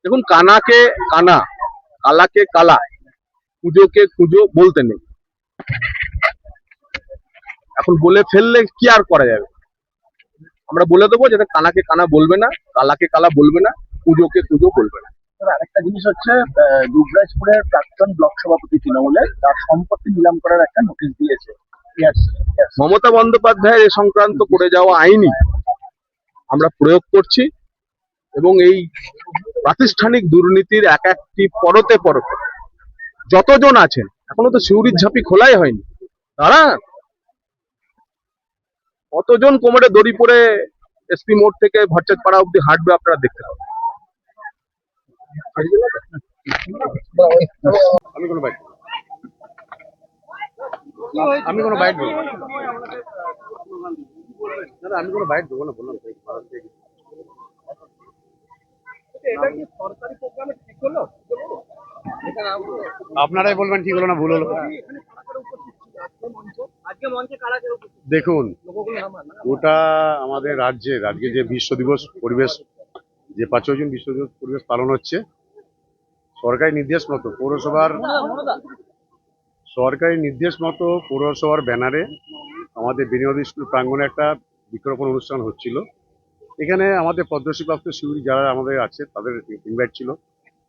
দেখুন, কানাকে কানা, কালাকে কালা, কুজোকে কুজো বলতে নেই। এখন বলে ফেললে কি আর করা যাবে? আমরা বলে দেবো যাতে কানাকে কানা বলবে না, কালাকে কালা বলবে না, কুজোকে কুজো বলবে না। স্যার, আরেকটা জিনিস হচ্ছে, দুবরাজপুরের প্রাক্তন ব্লক সভাপতি তৃণমূলের তার সম্পত্তি নিলাম করার একটা নোটিশ দিয়েছে। Yes, yes. মমতা বন্দ্যোপাধ্যায়ের এ সংক্রান্ত করে যাওয়া আইনই আমরা প্রয়োগ করছি, এবং এই প্রাতিষ্ঠানিক দুর্নীতির এক একটি পরতে পরতে যতজন আছেন, এখনো তো সিউড়ির ঝাঁপি খোলাই হয়নি, তারা কতজন কোমরে দড়ি পরে এসপি মোড় থেকে ভট্টাচ পাড়া অব্দি হাঁটবে আপনারা দেখতে পাবেন। আমি কোনো বাইক আমি কোনো বাইক দেবো না, আমি কোনো বাইক দেবো না, বললাম তো। আপনারাই বলবেন ঠিক হলো না ভুল হলো। দেখুন, ওটা আমাদের আজকে যে বিশ্ব দিবস পরিবেশ, যে 5ই জুন বিশ্ব দিবস পরিবেশ পালন হচ্ছে, সরকারি নির্দেশ মতো পৌরসভার ব্যানারে আমাদের বিনোদী স্কুল প্রাঙ্গণে একটা বৃক্ষরোপণ অনুষ্ঠান হচ্ছিল। এখানে আমাদের পদ্মশ্রীপ্রাপ্ত শিবির যারা আমাদের আছে তাদের ইনভাইট ছিল,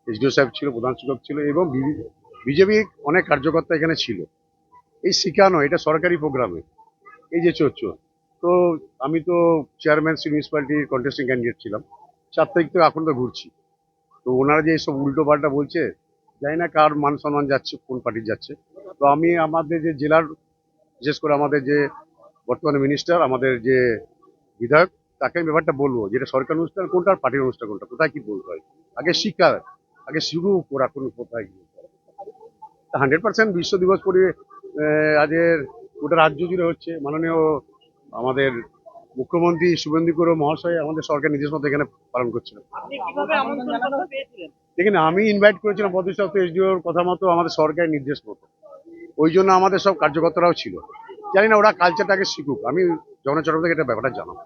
এসডিও সাহেব ছিল, প্রধান শিক্ষক ছিল, এবং বিজেপি অনেক কার্যকর্তা এখানে ছিল। এই শিখানো, এটা সরকারি প্রোগ্রামে এই যে চোর, তো আমি তো চেয়ারম্যান মিউনিসিপ্যালিটির কন্টেস্টিং ক্যান্ডিডেট ছিলাম, 4 তারিখ থেকে এখন তো ঘুরছি। তো ওনারা যে এইসব উল্টো পাল্টা বলছে, জানি না কার মান সম্মান যাচ্ছে, কোন পার্টির যাচ্ছে। তো আমি আমাদের যে জেলার, বিশেষ করে আমাদের যে বর্তমানে মিনিস্টার, আমাদের যে বিধায়ক, তাকে আমি ব্যাপারটা বলবো, যেটা সরকারি অনুষ্ঠান কোনটা আর পার্টির অনুষ্ঠান কোনটা, কোথায় কি বলতে হয়। আগে শিক্ষা, আগে শুরু করা কোন কোথায় গিয়ে 100% বিশ্ব দিবস পরে আজের গোটা রাজ্য জুড়ে হচ্ছে। মাননীয় আমাদের মুখ্যমন্ত্রী শুভেন্দু করে মহাশয় আমাদের সরকার নির্দেশ মতো এখানে পালন করছিলেন। দেখেন, আমি ইনভাইট করেছিলাম পদস্থ এসডিওর কথা মতো, আমাদের সরকারের নির্দেশ মতো, ওই জন্য আমাদের সব কার্যকর্তারাও ছিল। জানি না ওরা কালচারটাকে শিখুক, আমি জগন্নাথ চট্টোপাধ্যায়কে এটা ব্যাপারটা জানাবো।